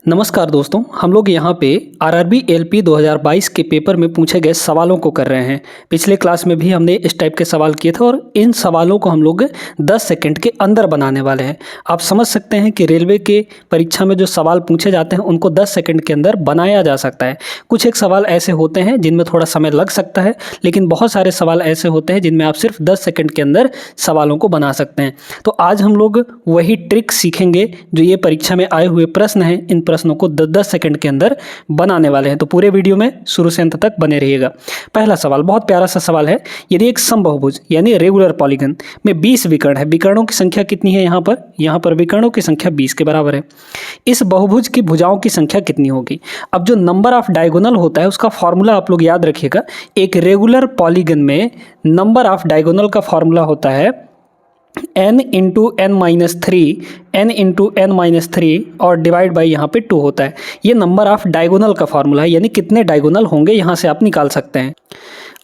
नमस्कार दोस्तों, हम लोग यहाँ पे आरआरबी एलपी 2022 के पेपर में पूछे गए सवालों को कर रहे हैं। पिछले क्लास में भी हमने इस टाइप के सवाल किए थे और इन सवालों को हम लोग 10 सेकंड के अंदर बनाने वाले हैं। आप समझ सकते हैं कि रेलवे के परीक्षा में जो सवाल पूछे जाते हैं उनको 10 सेकंड के अंदर बनाया जा सकता है। कुछ एक सवाल ऐसे होते हैं जिनमें थोड़ा समय लग सकता है, लेकिन बहुत सारे सवाल ऐसे होते हैं जिनमें आप सिर्फ 10 सेकंड के अंदर सवालों को बना सकते हैं। तो आज हम लोग वही ट्रिक सीखेंगे जो ये परीक्षा में आए हुए प्रश्न हैं, इन प्रश्नों को 10 सेकंड के अंदर बनाने वाले हैं। तो पूरे वीडियो में शुरू से अंत तक बने रहिएगा। पहला सवाल बहुत प्यारा सा सवाल है। यदि एक समबाहुभुज यानी रेगुलर पॉलीगन में 20 विकर्ण है, विकर्णों की संख्या कितनी है? यहाँ पर विकर्णों की संख्या 20 के बराबर है। इस बहुभुज की भुजाओं की संख्या कितनी होगी? अब जो नंबर ऑफ डायगोनल होता है उसका फॉर्मूला आप लोग याद रखिएगा। एक रेगुलर पॉलीगन में नंबर ऑफ डायगोनल का फॉर्मूला होता है n into N minus three और डिवाइड बाई यहाँ पे 2 होता है। ये नंबर ऑफ डायगोनल का फॉर्मूला है, यानी कितने डायगोनल होंगे यहाँ से आप निकाल सकते हैं।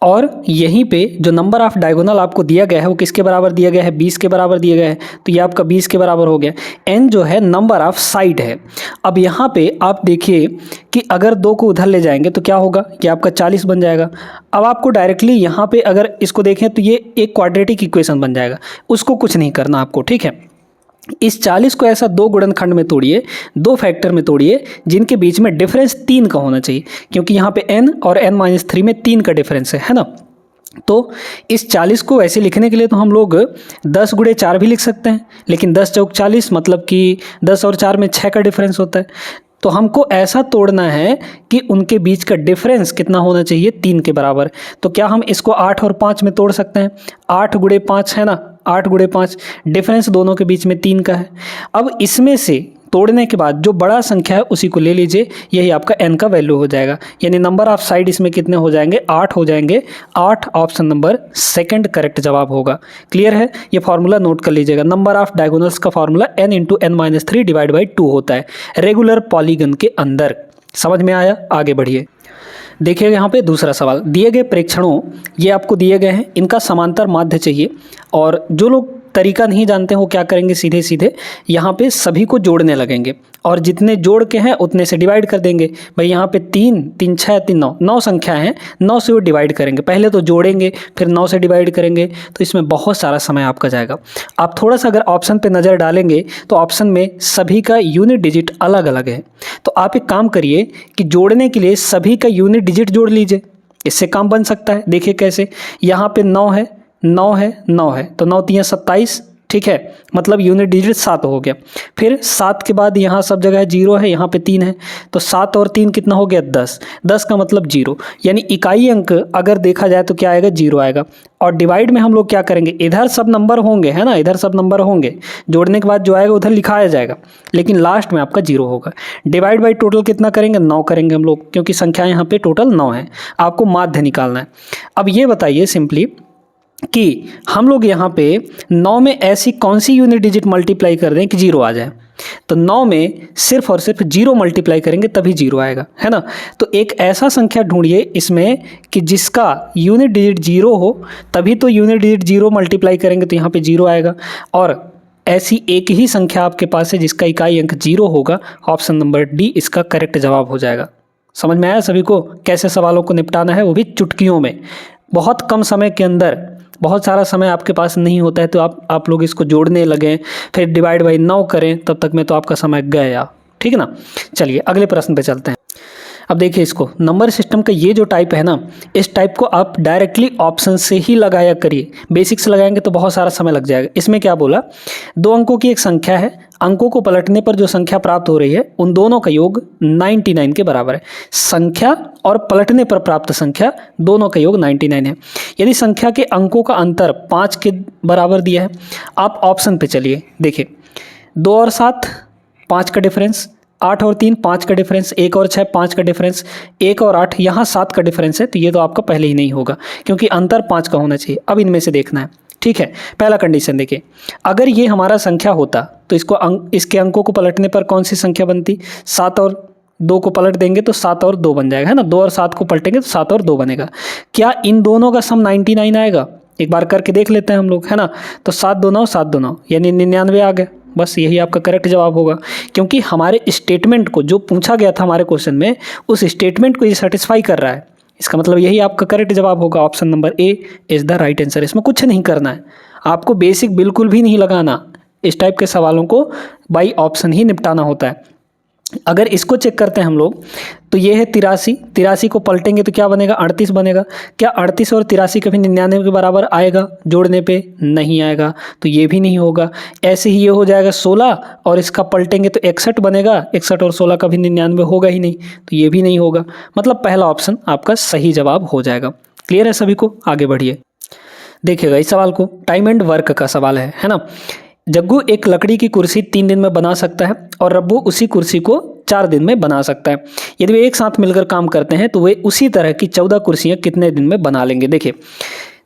और यहीं पे जो नंबर ऑफ डायगोनल आपको दिया गया है वो किसके बराबर दिया गया है? 20 के बराबर दिया गया है। तो ये आपका 20 के बराबर हो गया। n जो है नंबर ऑफ साइड है। अब यहाँ पे आप देखिए कि अगर 2 को उधर ले जाएंगे तो क्या होगा? ये आपका 40 बन जाएगा। अब आपको डायरेक्टली यहाँ पे अगर इसको देखें तो ये एक क्वाड्रेटिक इक्वेशन बन जाएगा। उसको कुछ नहीं करना आपको, ठीक है। इस 40 को ऐसा 2 गुणनखंड में तोड़िए, 2 फैक्टर में तोड़िए जिनके बीच में डिफरेंस 3 का होना चाहिए, क्योंकि यहाँ पे n और n-3 में 3 का डिफरेंस है ना। तो इस 40 को ऐसे लिखने के लिए तो हम लोग 10 गुणे 4 भी लिख सकते हैं, लेकिन 10 चौक 40 मतलब कि 10 और 4 में 6 का डिफरेंस होता है। तो हमको ऐसा तोड़ना है कि उनके बीच का डिफरेंस कितना होना चाहिए? 3 के बराबर। तो क्या हम इसको 8 और 5 में तोड़ सकते हैं? 8 गुणे 5 है ना, 8 गुणे 5 डिफरेंस दोनों के बीच में 3 का है। अब इसमें से तोड़ने के बाद जो बड़ा संख्या है उसी को ले लीजिए, यही आपका n का वैल्यू हो जाएगा। यानी नंबर ऑफ साइड इसमें कितने हो जाएंगे? 8 हो जाएंगे। 8 ऑप्शन नंबर सेकंड करेक्ट जवाब होगा। क्लियर है? ये फार्मूला नोट कर लीजिएगा। नंबर ऑफ डायगोनल्स का formula n into n-3 divide by 2 होता है रेगुलर पॉलीगन के अंदर। समझ में आया? आगे बढ़िए। देखिएगा यहाँ पे दूसरा सवाल। दिए गए प्रेक्षणों ये आपको दिए गए हैं, इनका समांतर माध्य चाहिए। और जो लोग तरीका नहीं जानते हो क्या करेंगे? सीधे सीधे यहाँ पे सभी को जोड़ने लगेंगे और जितने जोड़ के हैं उतने से डिवाइड कर देंगे। भाई यहाँ पे 3 3 6 3 9 9 संख्या है, 9 से वो डिवाइड करेंगे। पहले तो जोड़ेंगे फिर 9 से डिवाइड करेंगे, तो इसमें बहुत सारा समय आपका जाएगा। आप थोड़ा सा अगर ऑप्शन पे नज़र डालेंगे तो ऑप्शन में सभी का यूनिट डिजिट अलग अलग है। तो आप एक काम करिए कि जोड़ने के लिए सभी का यूनिट डिजिट जोड़ लीजिए, इससे काम बन सकता है। देखिए कैसे, यहाँ पे 9 है, 9 है, 9 है, तो 9 3 27, ठीक है, मतलब यूनिट डिजिट 7 हो गया। फिर 7 के बाद यहाँ सब जगह 0 है, यहाँ पे 3 है, तो 7 और 3 कितना हो गया? 10। 10 का मतलब 0, यानी इकाई अंक अगर देखा जाए तो क्या आएगा? 0 आएगा। और डिवाइड में हम लोग क्या करेंगे? इधर सब नंबर होंगे, है ना, इधर सब नंबर होंगे, जोड़ने के बाद जो आएगा उधर लिखाया जाएगा, लेकिन लास्ट में आपका 0 होगा। डिवाइड बाई टोटल कितना करेंगे? 9 करेंगे हम लोग, क्योंकि संख्या यहाँ पे टोटल 9 है। आपको माध्य निकालना है। अब ये बताइए सिंपली कि हम लोग यहाँ पे 9 में ऐसी कौन सी यूनिट डिजिट मल्टीप्लाई कर दें कि 0 आ जाए? तो 9 में सिर्फ और सिर्फ 0 मल्टीप्लाई करेंगे तभी 0 आएगा, है ना। तो एक ऐसा संख्या ढूंढिए इसमें कि जिसका यूनिट डिजिट 0 हो, तभी तो यूनिट डिजिट 0 मल्टीप्लाई करेंगे तो यहाँ पे 0 आएगा। और ऐसी एक ही संख्या आपके पास है जिसका इकाई अंक 0 होगा। ऑप्शन नंबर डी इसका करेक्ट जवाब हो जाएगा। समझ में आया सभी को कैसे सवालों को निपटाना है, वो भी चुटकियों में, बहुत कम समय के अंदर। बहुत सारा समय आपके पास नहीं होता है तो आप लोग इसको जोड़ने लगें, फिर डिवाइड बाई 9 करें, तब तक में तो आपका समय गया, ठीक है ना। चलिए अगले प्रश्न पे चलते हैं। अब देखिए इसको, नंबर सिस्टम का ये जो टाइप है ना, इस टाइप को आप डायरेक्टली ऑप्शन से ही लगाया करिए। बेसिक से लगाएंगे तो बहुत सारा समय लग जाएगा। इसमें क्या बोला? 2 अंकों की एक संख्या है, अंकों को पलटने पर जो संख्या प्राप्त हो रही है उन दोनों का योग 99 के बराबर है। संख्या और पलटने पर प्राप्त संख्या दोनों का योग 99 है। यदि संख्या के अंकों का अंतर 5 के बराबर दिया है, आप ऑप्शन पे चलिए। देखिए 2 और 7 5 का डिफरेंस, 8 और 3 5 का डिफरेंस, 1 और 6 5 का डिफरेंस, 1 और 8 यहाँ 7 का डिफरेंस है, तो ये तो आपका पहले ही नहीं होगा क्योंकि अंतर 5 का होना चाहिए। अब इनमें से देखना है, ठीक है। पहला कंडीशन देखिए, अगर ये हमारा संख्या होता तो इसके अंकों को पलटने पर कौन सी संख्या बनती? 7 और 2 को पलट देंगे तो 7 और 2 बन जाएगा, है ना। 2 और 7 को पलटेंगे तो 7 और 2 बनेगा। क्या इन दोनों का सम 99 आएगा? एक बार करके देख लेते हैं हम लोग, है ना। तो 7 2 9 7 2 9 यानी 99 आ गया। बस यही आपका करेक्ट जवाब होगा, क्योंकि हमारे स्टेटमेंट को जो पूछा गया था हमारे क्वेश्चन में, उस स्टेटमेंट को ये सेटिस्फाई कर रहा है। इसका मतलब यही आपका करेक्ट जवाब होगा। Option number A is the right answer. इसमें कुछ नहीं करना है, आपको बेसिक बिल्कुल भी नहीं लगाना। इस टाइप के सवालों को बाई ऑप्शन ही निपटाना होता है। अगर इसको चेक करते हैं हम लोग, तो ये है 83, 83 को पलटेंगे तो क्या बनेगा, 38 बनेगा। क्या 38 और 83 कभी 99 के बराबर आएगा जोड़ने पे? नहीं आएगा, तो ये भी नहीं होगा। ऐसे ही ये हो जाएगा 16 और इसका पलटेंगे तो 61 बनेगा, 61 और 16 कभी 99 होगा ही नहीं, तो ये भी नहीं होगा। मतलब पहला ऑप्शन आपका सही जवाब हो जाएगा। क्लियर है सभी को? आगे बढ़िए, देखिएगा इस सवाल को। टाइम एंड वर्क का सवाल है ना। जग्गू एक लकड़ी की कुर्सी 3 दिन में बना सकता है और रब्बू उसी कुर्सी को 4 दिन में बना सकता है। यदि वे एक साथ मिलकर काम करते हैं तो वे उसी तरह की 14 कुर्सियां कितने दिन में बना लेंगे? देखिए,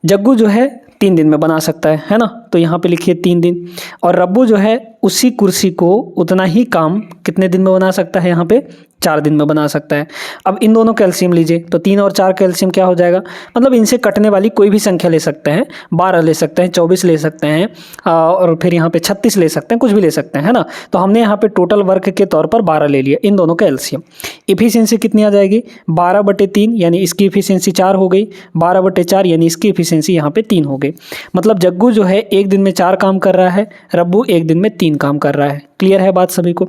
जग्गू जो है 3 दिन में बना सकता है ना, तो यहाँ पे लिखिए 3 दिन। और रब्बू जो है उसी कुर्सी को उतना ही काम कितने दिन में बना सकता है? यहाँ पे 4 दिन में बना सकता है। अब इन दोनों कैल्शियम लीजिए, तो 3 और 4 कैल्शियम क्या हो जाएगा, मतलब इनसे कटने वाली कोई भी संख्या ले सकते हैं, 12 ले सकते हैं, 24 ले सकते हैं, और फिर यहाँ पे 36 ले सकते हैं, कुछ भी ले सकते हैं, है ना। तो हमने यहाँ पे टोटल वर्क के तौर पर 12 ले लिया, इन दोनों का एलसीएम। इफिशियंसी कितनी आ जाएगी? 12/3, यानी इसकी इफिशियंसी 4 हो गई, 12/4 यानी इसकी इफिशियंसी यहाँ पे 3 हो गई। मतलब जग्गू जो है एक दिन में 4 काम कर रहा है, रब्बू एक दिन में 3 काम कर रहा है। क्लियर है बात सभी को?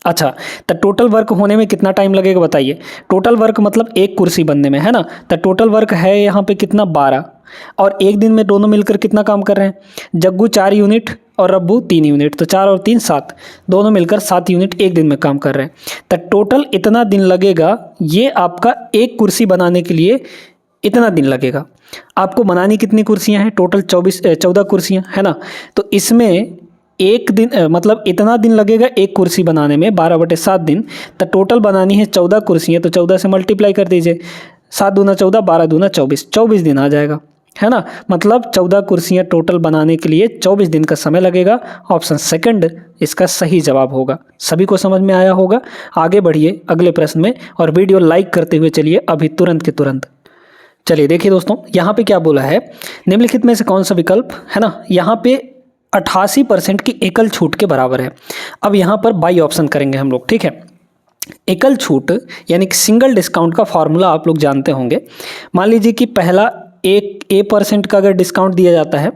अच्छा, तो टोटल वर्क होने में कितना टाइम लगेगा बताइए? टोटल वर्क मतलब एक कुर्सी बनने में, है ना। तो टोटल वर्क है यहाँ पे कितना, 12, और एक दिन में दोनों मिलकर कितना काम कर रहे हैं? जग्गू 4 यूनिट और रब्बू 3 यूनिट, तो 4 और 3 7, दोनों मिलकर 7 यूनिट एक दिन में काम कर रहे हैं। तो टोटल इतना दिन लगेगा, ये आपका एक कुर्सी बनाने के लिए इतना दिन लगेगा। आपको बनानी कितनी कुर्सियाँ हैं? टोटल 14 कुर्सियाँ, है ना। तो इसमें एक दिन मतलब इतना दिन लगेगा एक कुर्सी बनाने में, 12/7 दिन। तो टोटल बनानी है 14 कुर्सियाँ, तो 14 से मल्टीप्लाई कर दीजिए, 7 दूना 14, 12 दूना 24, 24 दिन आ जाएगा, है ना। मतलब 14 कुर्सियाँ टोटल बनाने के लिए 24 दिन का समय लगेगा। ऑप्शन सेकंड इसका सही जवाब होगा। सभी को समझ में आया होगा? आगे बढ़िए अगले प्रश्न में, और वीडियो लाइक करते हुए चलिए अभी तुरंत के तुरंत। चलिए देखिए दोस्तों, यहाँ पे क्या बोला है, निम्नलिखित में से कौन सा विकल्प, है ना, यहाँ पे 88% की एकल छूट के बराबर है। अब यहाँ पर बाई ऑप्शन करेंगे हम लोग, ठीक है। एकल छूट यानी कि सिंगल डिस्काउंट का फॉर्मूला आप लोग जानते होंगे। मान लीजिए कि पहला A% का अगर डिस्काउंट दिया जाता है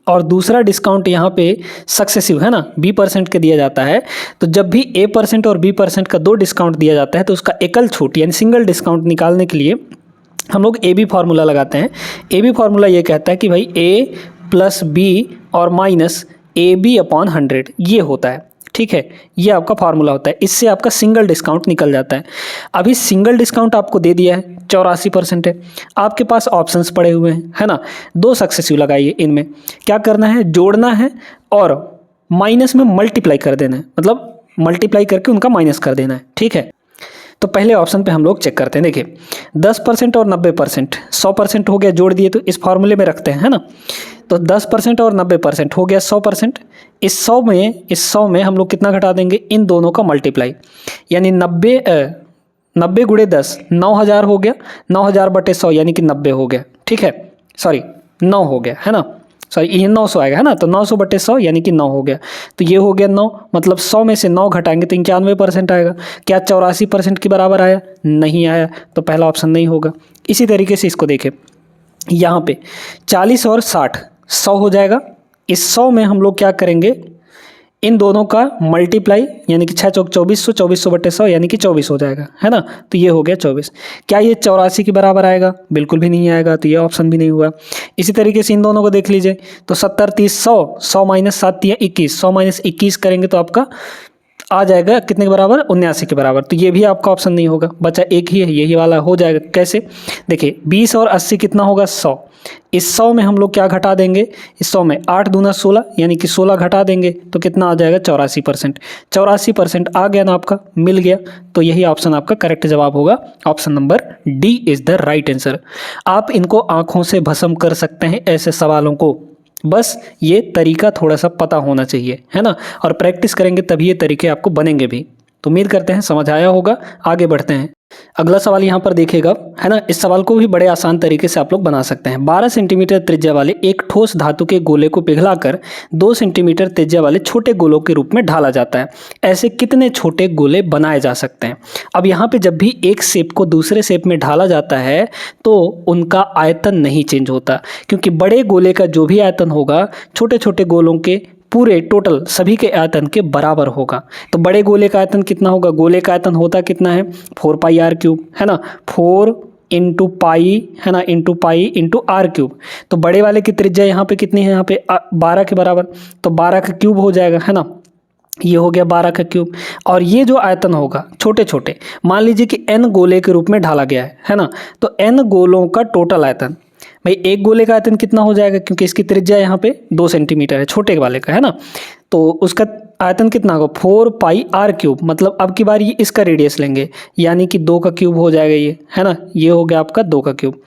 और दूसरा डिस्काउंट यहाँ पे सक्सेसिव, है ना, B% का दिया जाता है, तो जब भी A% और B% का 2 डिस्काउंट दिया जाता है तो उसका एकल छूट यानी सिंगल डिस्काउंट निकालने के लिए हम लोग AB फार्मूला लगाते हैं। AB फार्मूला ये कहता है कि भाई A + B और माइनस AB/100 ये होता है, ठीक है। ये आपका फार्मूला होता है, इससे आपका सिंगल डिस्काउंट निकल जाता है। अभी सिंगल डिस्काउंट आपको दे दिया है, 84% है। आपके पास ऑप्शंस पड़े हुए हैं, है ना। 2 सक्सेसिव लगाइए, इनमें क्या करना है, जोड़ना है और माइनस में मल्टीप्लाई कर देना है, मतलब मल्टीप्लाई करके उनका माइनस कर देना है, ठीक है। तो पहले ऑप्शन पे हम लोग चेक करते हैं। देखिए 10% और 90%, 100% हो गया, जोड़ दिए तो इस फार्मूले में रखते हैं, है ना। तो 10% और 90% हो गया 100%। इस 100 में हम लोग कितना घटा देंगे, इन दोनों का मल्टीप्लाई, यानी 90 गुणे 10 9000 हो गया, 9000/100 यानी कि 90 हो गया, ठीक है। सॉरी 9 हो गया, है ना, सॉरी ये 900 आएगा, है ना। तो 900/100 यानी कि 9 हो गया। तो ये हो गया 9, मतलब 100 में से 9 घटाएंगे तो 91% आएगा। क्या 84% के बराबर आया? नहीं आया, तो पहला ऑप्शन नहीं होगा। इसी तरीके से इसको देखें, यहाँ पे 40 और 60 100 हो जाएगा। इस 100 में हम लोग क्या करेंगे, इन दोनों का मल्टीप्लाई, यानी कि 6 चौक 2400, 2400/100 यानी कि 24 हो जाएगा, है ना। तो ये हो गया 24। क्या ये 84 के बराबर आएगा? बिल्कुल भी नहीं आएगा, तो ये ऑप्शन भी नहीं हुआ। इसी तरीके से इन दोनों को देख लीजिए, तो 70 30 100, 100 - 7 = 21, 100 - 21 करेंगे तो आपका आ जाएगा कितने के बराबर, 79 के बराबर। तो ये भी आपका ऑप्शन नहीं होगा, बचा एक ही है, यही वाला हो जाएगा। कैसे? देखिए 20 और 80 कितना होगा, 100। इस 100 में हम लोग क्या घटा देंगे, इस 100 में 8 दूना 16 यानी कि 16 घटा देंगे तो कितना आ जाएगा, 84%। 84% आ गया ना, आपका मिल गया। तो यही ऑप्शन आपका करेक्ट जवाब होगा। Option number D is the right answer. आप इनको आँखों से भस्म कर सकते हैं ऐसे सवालों को, बस ये तरीका थोड़ा सा पता होना चाहिए, है ना। और प्रैक्टिस करेंगे तभी ये तरीके आपको बनेंगे भी। तो उम्मीद करते हैं समझ आया होगा। आगे बढ़ते हैं। अगला सवाल यहाँ पर देखिएगा, है ना। इस सवाल को भी बड़े आसान तरीके से आप लोग बना सकते हैं। 12 सेंटीमीटर त्रिज्या वाले एक ठोस धातु के गोले को पिघलाकर 2 सेंटीमीटर त्रिज्या वाले छोटे गोलों के रूप में ढाला जाता है। ऐसे कितने छोटे गोले बनाए जा सकते हैं? अब यहाँ पे जब भी एक शेप को दूसरे शेप में ढाला जाता है तो उनका आयतन नहीं चेंज होता, क्योंकि बड़े गोले का जो भी आयतन होगा छोटे छोटे गोलों के पूरे टोटल सभी के आयतन के बराबर होगा। तो बड़े गोले का आयतन कितना होगा? गोले का आयतन होता कितना है? 4 पाई आर क्यूब, है ना। 4 इंटू पाई, है ना, into pi into R cube. तो बड़े वाले की त्रिज्या यहाँ पे कितनी है? यहाँ पे 12 के बराबर, तो 12 का क्यूब हो जाएगा, है ना। ये हो गया 12 का क्यूब। और ये जो आयतन होगा छोटे छोटे, मान लीजिए कि n गोले के रूप में ढाला गया है ना। तो n गोलों का टोटल आयतन, भाई एक गोले का आयतन कितना हो जाएगा? क्योंकि इसकी त्रिज्या यहाँ पे 2 सेंटीमीटर है छोटे वाले का, है ना। तो उसका आयतन कितना होगा? 4 पाई आर क्यूब। मतलब अब की बार ये इसका रेडियस लेंगे, यानी कि 2 का क्यूब हो जाएगा ये, है ना। ये हो गया आपका 2 का क्यूब।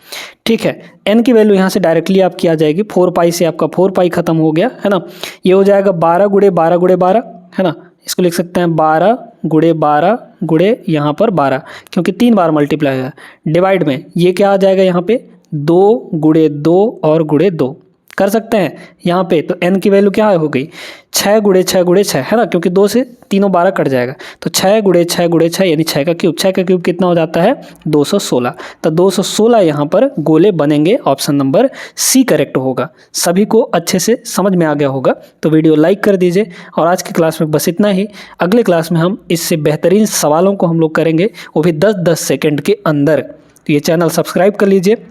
ठीक है, n की वैल्यू यहाँ से डायरेक्टली आपकी आ जाएगी। 4 पाई से आपका 4 पाई खत्म हो गया, है ना। ये हो जाएगा 12 गुणे 12 गुणे 12, है ना। इसको लिख सकते हैं 12 गुणे 12 गुणे यहाँ पर 12, क्योंकि 3 बार मल्टीप्लाई है। डिवाइड में ये क्या आ जाएगा यहाँ पे? 2 गुणे 2 और गुणे 2 कर सकते हैं यहाँ पे। तो n की वैल्यू क्या हो गई? 6 गुणे 6 गुणे 6, है ना, क्योंकि 2 से तीनों 12 कट जाएगा। तो 6 गुणे 6 गुणे 6 यानी 6 का क्यूब। 6 का क्यूब कितना हो जाता है? 216। तो 216 यहाँ पर गोले बनेंगे। ऑप्शन नंबर सी करेक्ट होगा। सभी को अच्छे से समझ में आ गया होगा। तो वीडियो लाइक कर दीजिए। और आज की क्लास में बस इतना ही। अगले क्लास में हम इससे बेहतरीन सवालों को हम लोग करेंगे, वो भी 10-10 सेकेंड के अंदर। तो ये चैनल सब्सक्राइब कर लीजिए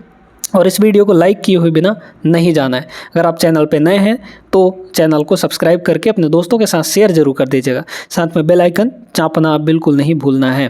और इस वीडियो को लाइक किए हुए बिना नहीं जाना है। अगर आप चैनल पे नए हैं तो चैनल को सब्सक्राइब करके अपने दोस्तों के साथ शेयर जरूर कर दीजिएगा। साथ में बेल आइकन चापना बिल्कुल नहीं भूलना है।